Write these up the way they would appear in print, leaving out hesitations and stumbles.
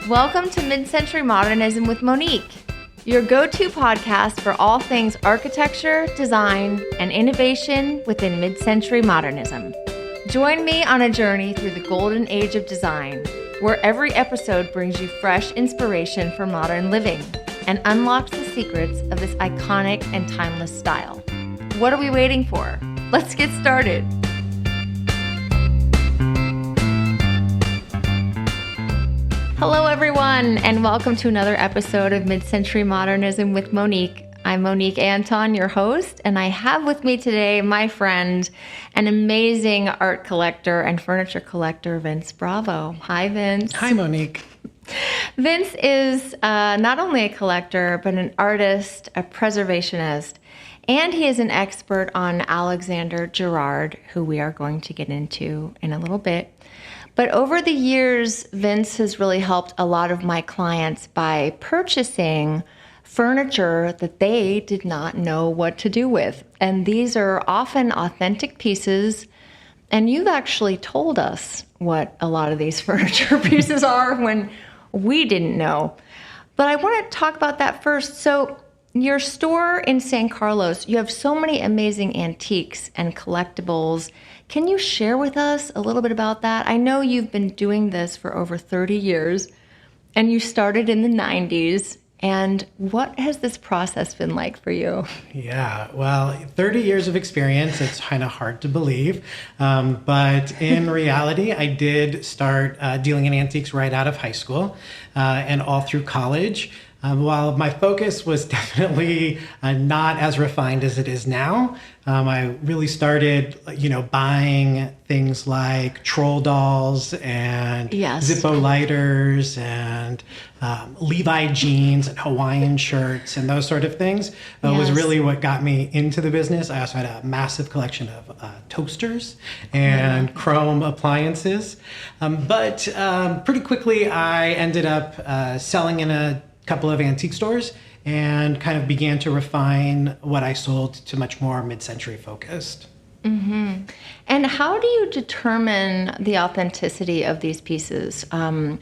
Welcome to Mid-Century Modernism with Monique, your go-to podcast for all things architecture, design, and innovation within mid-century modernism. Join me on a journey through the golden age of design, where every episode brings you fresh inspiration for modern living and unlocks the secrets of this iconic and timeless style. What are we waiting for? Let's get started. Hello, everyone, and welcome to another episode of Mid-Century Modernism with Monique. I'm Monique Anton, your host, and I have with me today my friend, an amazing art collector and furniture collector, Vince Bravo. Hi, Vince. Hi, Monique. Vince is not only a collector, but an artist, a preservationist, and he is an expert on Alexander Girard, who we are going to get into in a little bit. But over the years, Vince has really helped a lot of my clients by purchasing furniture that they did not know what to do with. And these are often authentic pieces. And you've actually told us what a lot of these furniture pieces are when we didn't know. But I want to talk about that first. So your store in San Carlos, you have so many amazing antiques and collectibles. Can you share with us a little bit about that? I know you've been doing this for over 30 years, and you started in the 90s. And what has this process been like for you? Yeah, well, 30 years of experience, it's kind of hard to believe. But in reality, I did start dealing in antiques right out of high school and all through college. While my focus was definitely not as refined as it is now, I really started, buying things like troll dolls and Zippo lighters and Levi jeans and Hawaiian shirts and those sort of things was really what got me into the business. I also had a massive collection of toasters and chrome appliances. But pretty quickly, I ended up selling in a couple of antique stores and kind of began to refine what I sold to much more mid-century focused. Mm-hmm. And how do you determine the authenticity of these pieces? A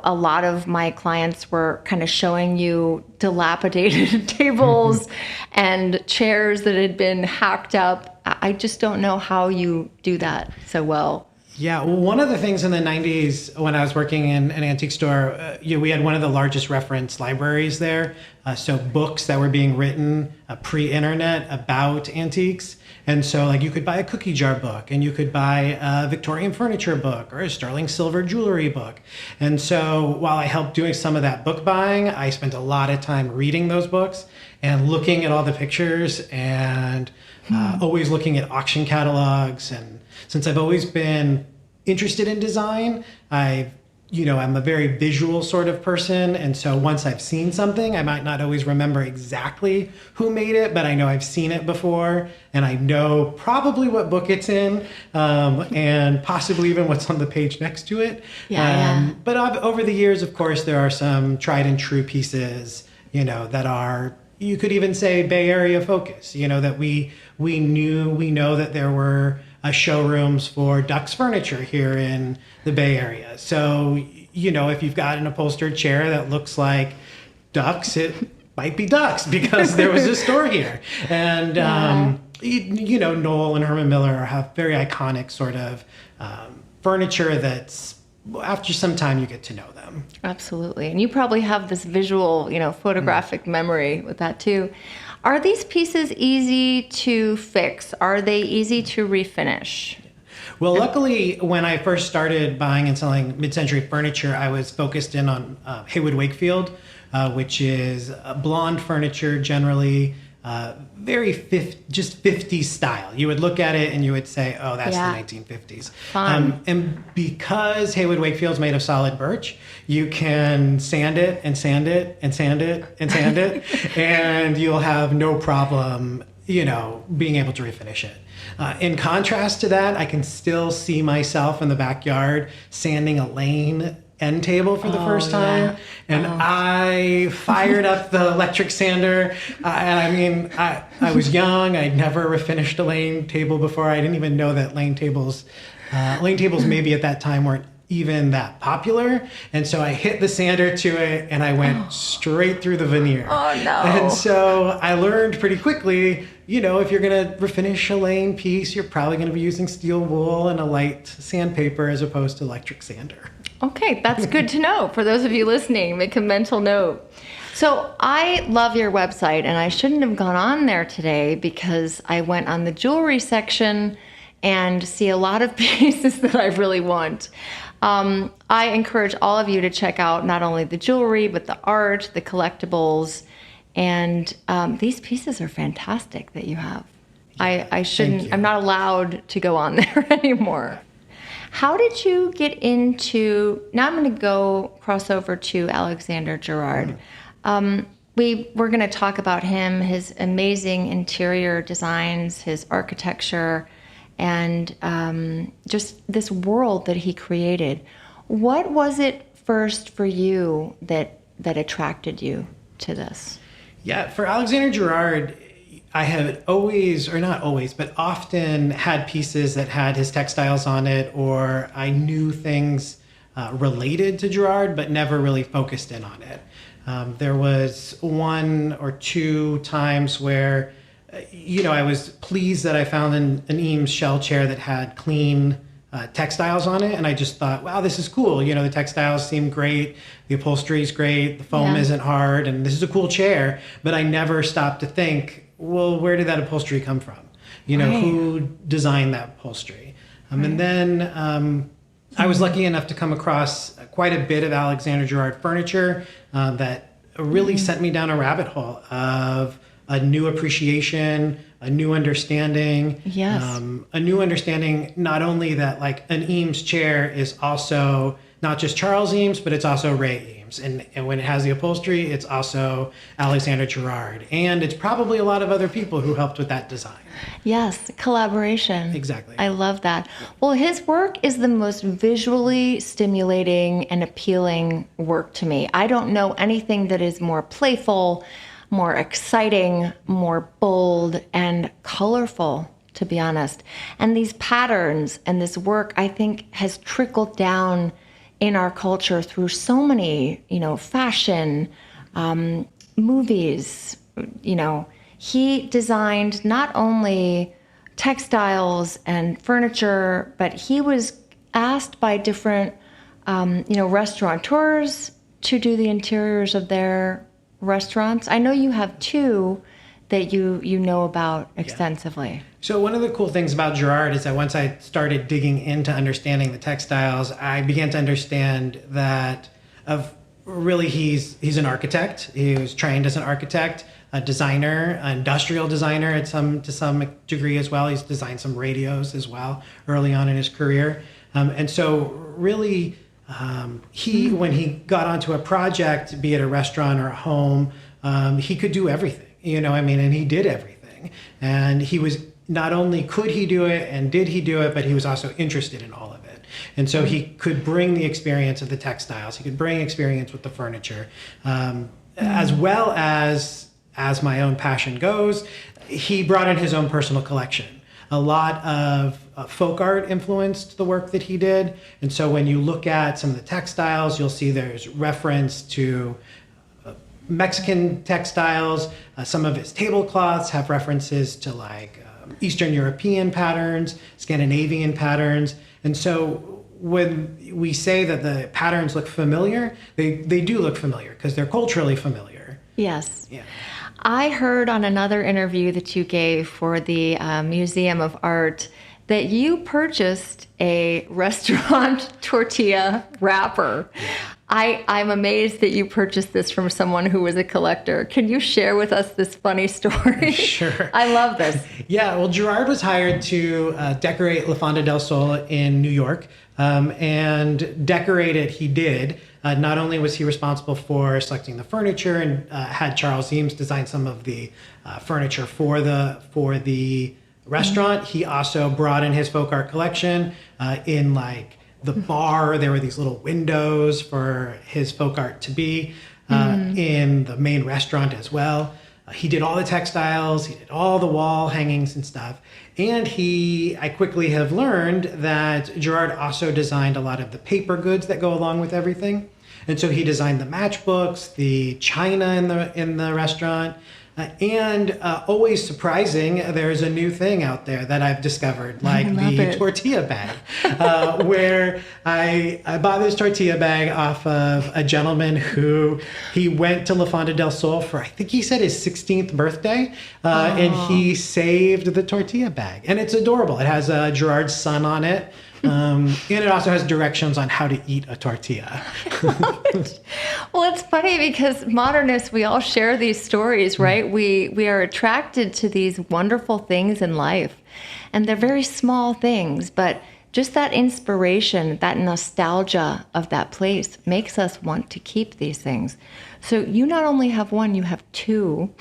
lot of my clients were kind of showing you dilapidated tables and chairs that had been hacked up. I just don't know how you do that so well. Yeah, well, one of the things in the 90s when I was working in an antique store, we had one of the largest reference libraries there. So books that were being written pre-internet about antiques. And so you could buy a cookie jar book and you could buy a Victorian furniture book or a sterling silver jewelry book. And so while I helped doing some of that book buying, I spent a lot of time reading those books and looking at all the pictures and always looking at auction catalogs. And since I've always been interested in design, I'm a very visual sort of person. And so once I've seen something, I might not always remember exactly who made it, but I know I've seen it before and I know probably what book it's in and possibly even what's on the page next to it. But over the years, of course, there are some tried and true pieces, that are, you could even say Bay Area focus, that we know that there were showrooms for Ducks furniture here in the Bay Area. So, if you've got an upholstered chair that looks like Ducks, it might be Ducks because there was a store here. And, Knoll and Herman Miller have very iconic sort of furniture that's, after some time, you get to know them. Absolutely. And you probably have this visual, photographic memory with that too. Are these pieces easy to fix? Are they easy to refinish? Well, luckily, when I first started buying and selling mid-century furniture, I was focused in on Haywood Wakefield, which is blonde furniture, generally very 50s style. You would look at it and you would say, oh, that's the 1950s. And because Haywood Wakefield's made of solid birch, you can sand it and sand it and sand it and sand it, and you'll have no problem, being able to refinish it. In contrast to that, I can still see myself in the backyard sanding a Lane end table for the first time. And I fired up the electric sander. I was young. I'd never finished a Lane table before. I didn't even know that Lane tables maybe at that time weren't even that popular. And so I hit the sander to it and I went straight through the veneer. Oh no. And so I learned pretty quickly, if you're going to refinish a Lane piece, you're probably going to be using steel wool and a light sandpaper as opposed to electric sander. Okay, that's good to know. For those of you listening, make a mental note. So I love your website, and I shouldn't have gone on there today because I went on the jewelry section and see a lot of pieces that I really want. I encourage all of you to check out not only the jewelry, but the art, the collectibles, and these pieces are fantastic that you have. I shouldn't, I'm not allowed to go on there anymore. How did you get into, now I'm going to cross over to Alexander Girard. We're going to talk about him, his amazing interior designs, his architecture, and just this world that he created. What was it first for you that attracted you to this? Yeah, for Alexander Girard, I had always, or not always, but often had pieces that had his textiles on it, or I knew things related to Girard, but never really focused in on it. There was one or two times where, I was pleased that I found an Eames shell chair that had clean textiles on it. And I just thought, wow, this is cool. The textiles seem great. The upholstery is great. The foam isn't hard. And this is a cool chair. But I never stopped to think, well, where did that upholstery come from? Who designed that upholstery? And then I was lucky enough to come across quite a bit of Alexander Girard furniture that really sent me down a rabbit hole of a new appreciation, a new understanding. Yes. A new understanding, not only that like an Eames chair is also not just Charles Eames, but it's also Ray Eames. And when it has the upholstery, it's also Alexander Girard. And it's probably a lot of other people who helped with that design. Yes, collaboration. Exactly. I love that. Well, his work is the most visually stimulating and appealing work to me. I don't know anything that is more playful, more exciting, more bold, and colorful, to be honest. And these patterns and this work, I think, has trickled down in our culture through so many, fashion, movies. He designed not only textiles and furniture, but he was asked by different, restaurateurs to do the interiors of their restaurants. I know you have two that you know about extensively. Yeah. So one of the cool things about Girard is that once I started digging into understanding the textiles, I began to understand that he's an architect. He was trained as an architect, a designer, an industrial designer to some degree as well. He's designed some radios as well early on in his career. And so really, when he got onto a project, be it a restaurant or a home, he could do everything, and he did everything. And he was, not only could he do it and did he do it, but he was also interested in all of it. And so he could bring the experience of the textiles. He could bring experience with the furniture, as well as my own passion goes. He brought in his own personal collection. A lot of folk art influenced the work that he did. And so when you look at some of the textiles, you'll see there's reference to Mexican textiles. Some of his tablecloths have references to Eastern European patterns, Scandinavian patterns. And so when we say that the patterns look familiar, they do look familiar because they're culturally familiar. Yes. Yeah. I heard on another interview that you gave for the Museum of Art that you purchased a restaurant tortilla wrapper. I'm amazed that you purchased this from someone who was a collector. Can you share with us this funny story? Sure. I love this. Yeah, well, Girard was hired to decorate La Fonda del Sol in New York, and decorate it he did. Not only was he responsible for selecting the furniture and had Charles Eames design some of the furniture for the restaurant, he also brought in his folk art collection in the bar. There were these little windows for his folk art to be in the main restaurant as well. He did all the textiles, he did all the wall hangings and stuff. And I quickly have learned that Girard also designed a lot of the paper goods that go along with everything. And so he designed the matchbooks, the china in the restaurant, and always surprising, there's a new thing out there that I've discovered, like the tortilla bag, where I bought this tortilla bag off of a gentleman who he went to La Fonda del Sol for, I think he said his 16th birthday, and he saved the tortilla bag. And it's adorable. It has Girard's son on it. And it also has directions on how to eat a tortilla. Well, it's funny because modernists, we all share these stories, right? We are attracted to these wonderful things in life, and they're very small things, but just that inspiration, that nostalgia of that place makes us want to keep these things. So you not only have one, you have two.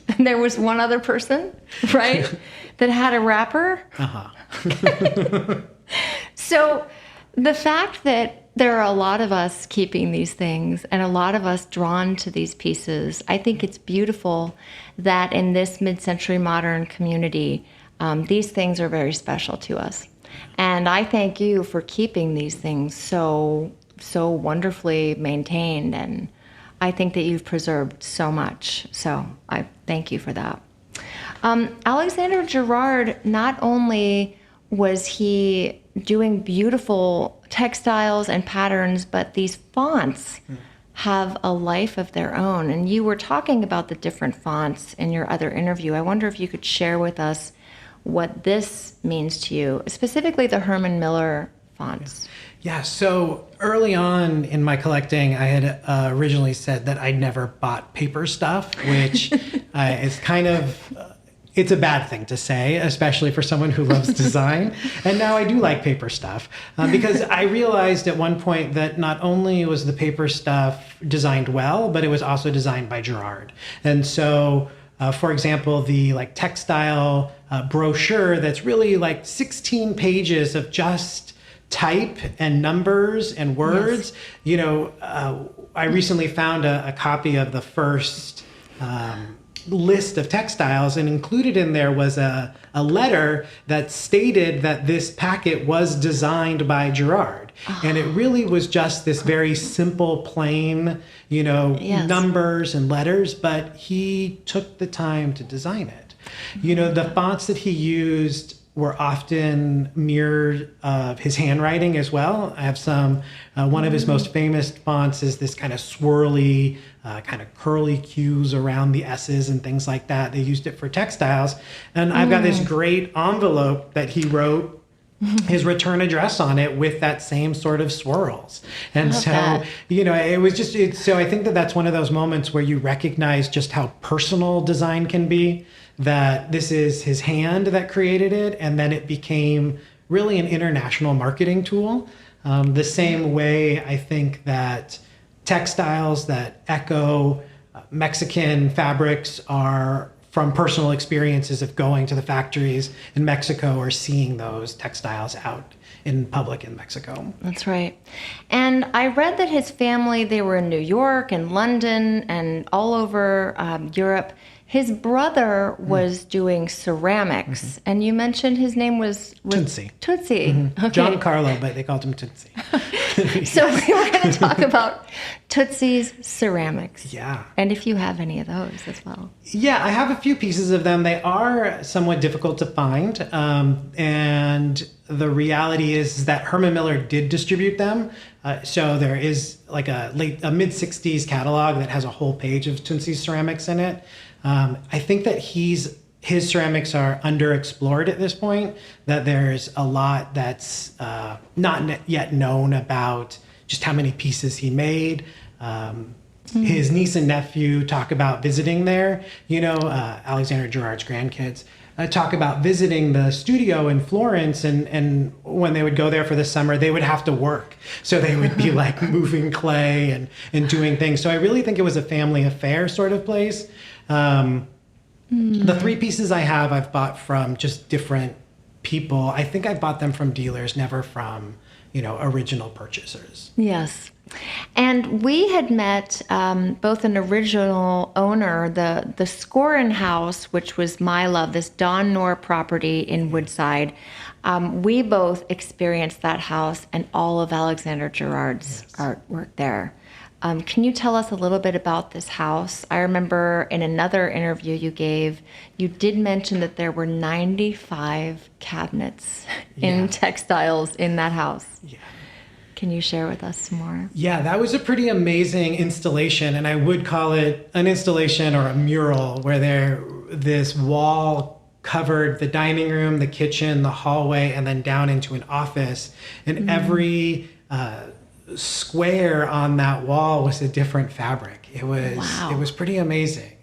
And there was one other person, right, that had a wrapper. Uh-huh. So the fact that there are a lot of us keeping these things and a lot of us drawn to these pieces, I think it's beautiful that in this mid-century modern community, these things are very special to us. And I thank you for keeping these things so wonderfully maintained. And I think that you've preserved so much. So I thank you for that. Alexander Girard, not only was he doing beautiful textiles and patterns, but these fonts have a life of their own. And you were talking about the different fonts in your other interview. I wonder if you could share with us what this means to you, specifically the Herman Miller fonts. Yeah, so early on in my collecting, I had originally said that I never bought paper stuff, which is kind of... it's a bad thing to say, especially for someone who loves design. And now I do like paper stuff because I realized at one point that not only was the paper stuff designed well, but it was also designed by Girard. And so, for example, the textile brochure that's really 16 pages of just type and numbers and words. Yes. I recently found a copy of the first list of textiles, and included in there was a letter that stated that this packet was designed by Girard. And it really was just this very simple, plain, Yes. numbers and letters, but he took the time to design it. The fonts that he used were often mirrored of his handwriting as well. I have some, one of his most famous fonts is this kind of swirly, kind of curly cues around the S's and things like that. They used it for textiles. And I've got this great envelope that he wrote his return address on it with that same sort of swirls. And so, that. it was just, so I think that that's one of those moments where you recognize just how personal design can be, that this is his hand that created it, and then it became really an international marketing tool. The same way I think that textiles that echo Mexican fabrics are from personal experiences of going to the factories in Mexico or seeing those textiles out in public in Mexico. That's right. And I read that his family, they were in New York and London and all over Europe. His brother was doing ceramics, and you mentioned his name was Tootsie. Tootsie. Mm-hmm. Okay. Giancarlo, but they called him Tootsie. So we were going to talk about Tootsie's ceramics. Yeah. And if you have any of those as well. Yeah, I have a few pieces of them. They are somewhat difficult to find. And the reality is that Herman Miller did distribute them. So there is a mid-60s catalog that has a whole page of Tootsie's ceramics in it. I think that his ceramics are underexplored at this point, that there's a lot that's not yet known about just how many pieces he made. His niece and nephew talk about visiting there. Alexander Girard's grandkids talk about visiting the studio in Florence, and when they would go there for the summer, they would have to work. So they would be moving clay and doing things. So I really think it was a family affair sort of place. The three pieces I have, I've bought from just different people. I think I bought them from dealers, never from, original purchasers. Yes. And we had met both an original owner, the Scorin House, which was my love, this Don Knorr property in Woodside. We both experienced that house and all of Alexander Girard's artwork there. Can you tell us a little bit about this house? I remember in another interview you gave, you did mention that there were 95 cabinets in textiles in that house. Yeah. Can you share with us some more? Yeah, that was a pretty amazing installation, and I would call it an installation or a mural where this wall covered the dining room, the kitchen, the hallway, and then down into an office. And every square on that wall was a different fabric. It was pretty amazing.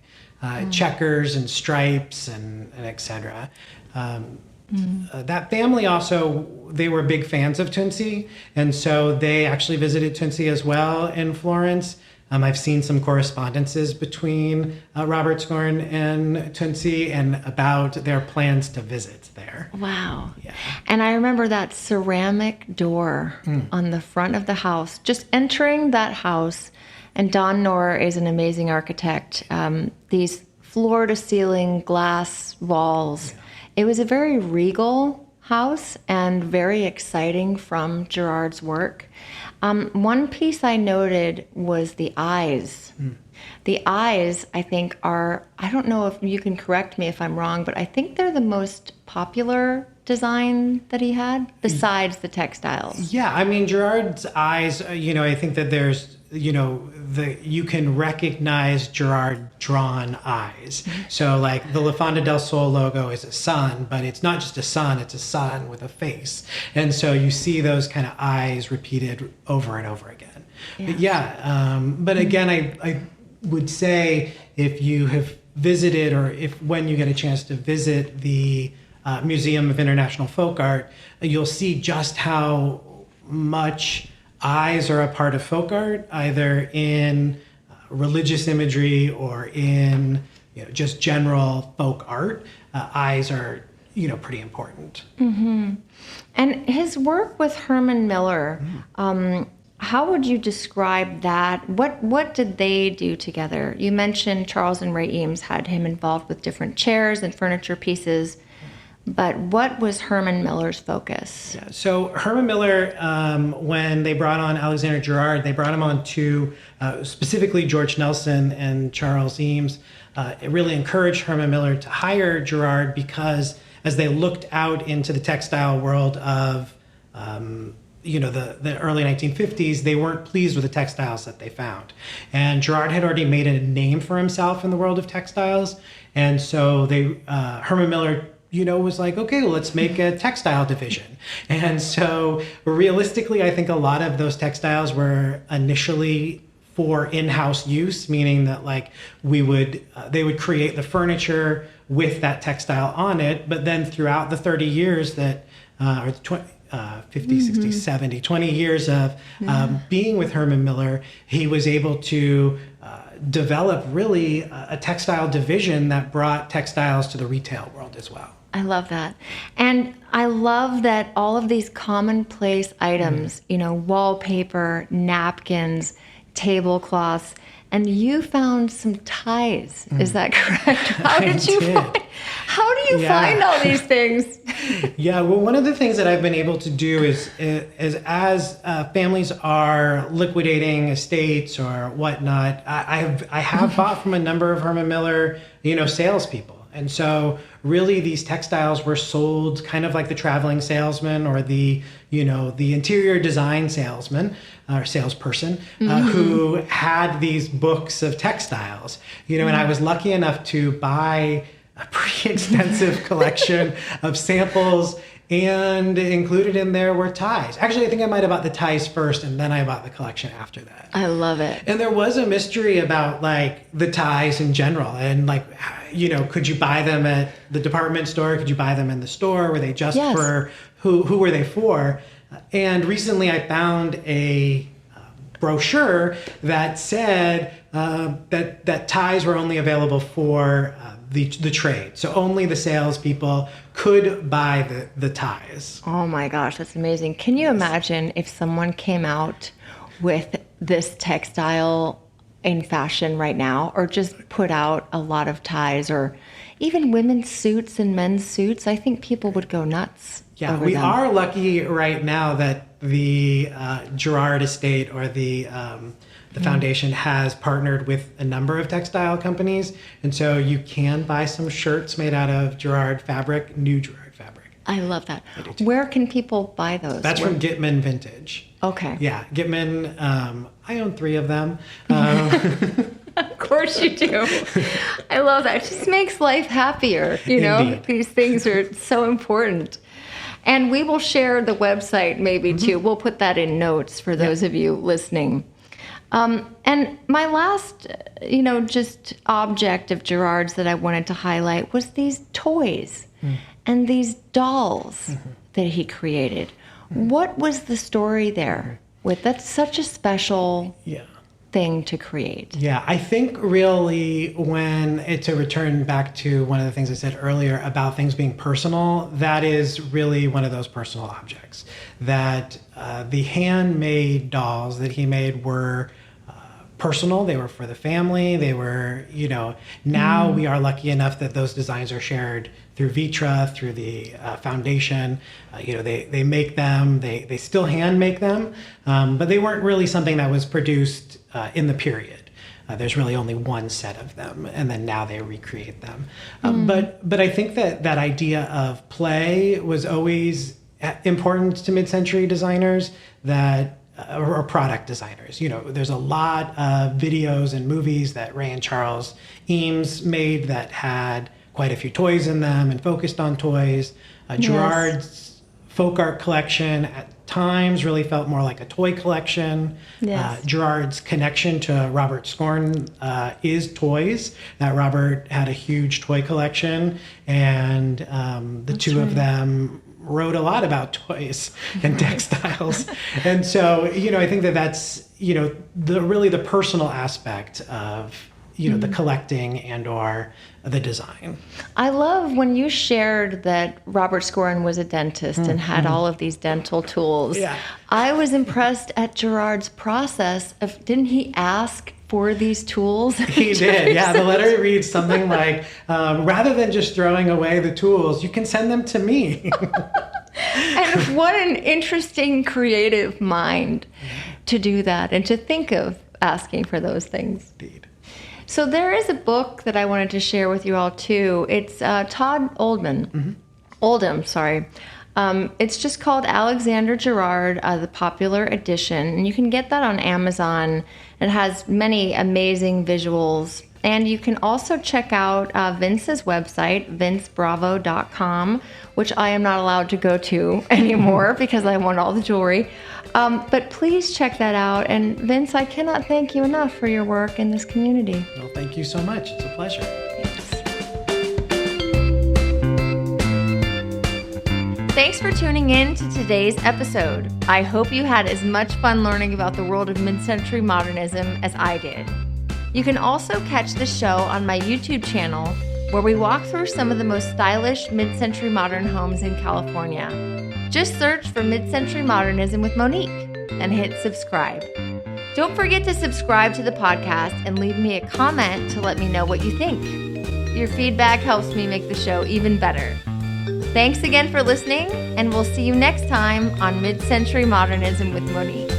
Checkers and stripes and etc. That family also, they were big fans of Tunzi, and so they actually visited Tunzi as well in Florence. I've seen some correspondences between Robert Scorin and Tunzi and about their plans to visit there. Wow. Yeah. And I remember that ceramic door on the front of the house, just entering that house, and Don Knorr is an amazing architect. These floor-to-ceiling glass walls. Yeah. It was a very regal house and very exciting from Girard's work. One piece I noted was the eyes. The eyes, I think, are, I don't know if you can correct me if I'm wrong, but I think they're the most popular design that he had besides the textiles. Yeah, I mean, Girard's eyes, I think that there's, you can recognize Girard drawn eyes. So like the La Fonda del Sol logo is a sun, but it's not just a sun, it's a sun with a face. And so you see those kind of eyes repeated over and over again. Yeah. But again, I would say if you have visited or when you get a chance to visit the Museum of International Folk Art, you'll see just how much eyes are a part of folk art, either in religious imagery or in just general folk art. Eyes are pretty important. Mm-hmm. And his work with Herman Miller, how would you describe that? What did they do together? You mentioned Charles and Ray Eames had him involved with different chairs and furniture pieces. But what was Herman Miller's focus? Yeah, so Herman Miller, when they brought on Alexander Girard, they brought him on to specifically George Nelson and Charles Eames. It really encouraged Herman Miller to hire Girard because as they looked out into the textile world of the early 1950s, they weren't pleased with the textiles that they found. And Girard had already made a name for himself in the world of textiles. And so Herman Miller was like, okay, well, let's make a textile division. And so realistically, I think a lot of those textiles were initially for in-house use, meaning that like they would create the furniture with that textile on it. But then throughout the 30 years that, 50, 60, 70, 20 years of being with Herman Miller, he was able to develop really a textile division that brought textiles to the retail world as well. I love that. And I love that all of these commonplace items, wallpaper, napkins, tablecloths, and you found some ties. Is that correct? How did you find all these things? Yeah, well, one of the things that I've been able to do is as families are liquidating estates or whatnot, I have bought from a number of Herman Miller, salespeople. And so really these textiles were sold kind of like the traveling salesman or the interior design salesman or salesperson who had these books of textiles, and I was lucky enough to buy a pretty extensive collection of samples, and included in there were ties. Actually, I think I might have bought the ties first and then I bought the collection after that. I love it. And there was a mystery about like the ties in general and like, could you buy them at the department store? Could you buy them in the store? Were they just for, who were they for? And recently I found a brochure that said that ties were only available for the trade. So only the salespeople could buy the ties. Oh my gosh, that's amazing. Can you imagine if someone came out with this textile in fashion right now, or just put out a lot of ties, or even women's suits and men's suits. I think people would go nuts. Yeah, over we them. are lucky right now that the Girard estate or the foundation has partnered with a number of textile companies. And so you can buy some shirts made out of Girard fabric, new Girard fabric. I love that. Where can people buy those? That's from Gitman Vintage. Okay. Yeah, Gitman, I own 3 of them. Of course you do. I love that. It just makes life happier. You know, Indeed. These things are so important. And we will share the website maybe too. We'll put that in notes for those of you listening. And my last, just object of Girard's that I wanted to highlight was these toys and these dolls that he created. What was the story there? That's such a special thing to create. Yeah, I think really to return back to one of the things I said earlier about things being personal, that is really one of those personal objects. That the handmade dolls that he made were personal. They were for the family. They were, now we are lucky enough that those designs are shared through Vitra, through the foundation. They make them, they still hand make them, but they weren't really something that was produced in the period. There's really only one set of them, and then now they recreate them. But I think that idea of play was always important to mid-century designers, or product designers. There's a lot of videos and movies that Ray and Charles Eames made that had quite a few toys in them and focused on toys. Girard's folk art collection at times really felt more like a toy collection. Yes. Girard's connection to Robert Scorn is toys. That Robert had a huge toy collection, and the two of them wrote a lot about toys and textiles. And so, I think that's, the personal aspect of, the collecting and or the design. I love when you shared that Robert Scorn was a dentist and had all of these dental tools. Yeah. I was impressed at Girard's process of, didn't he ask for these tools? He did, yeah. The letter reads something like, rather than just throwing away the tools, you can send them to me. And what an interesting creative mind to do that and to think of asking for those things. Indeed. So there is a book that I wanted to share with you all too. It's Todd Oldham, sorry. It's just called Alexander Girard, the popular edition. And you can get that on Amazon. It has many amazing visuals. And you can also check out Vince's website, vincebravo.com, which I am not allowed to go to anymore because I want all the jewelry. But please check that out. And Vince, I cannot thank you enough for your work in this community. Well, thank you so much. It's a pleasure. Thanks for tuning in to today's episode. I hope you had as much fun learning about the world of mid-century modernism as I did. You can also catch the show on my YouTube channel, where we walk through some of the most stylish mid-century modern homes in California. Just search for Mid-Century Modernism with Monique and hit subscribe. Don't forget to subscribe to the podcast and leave me a comment to let me know what you think. Your feedback helps me make the show even better. Thanks again for listening, and we'll see you next time on Mid-Century Modernism with Monique.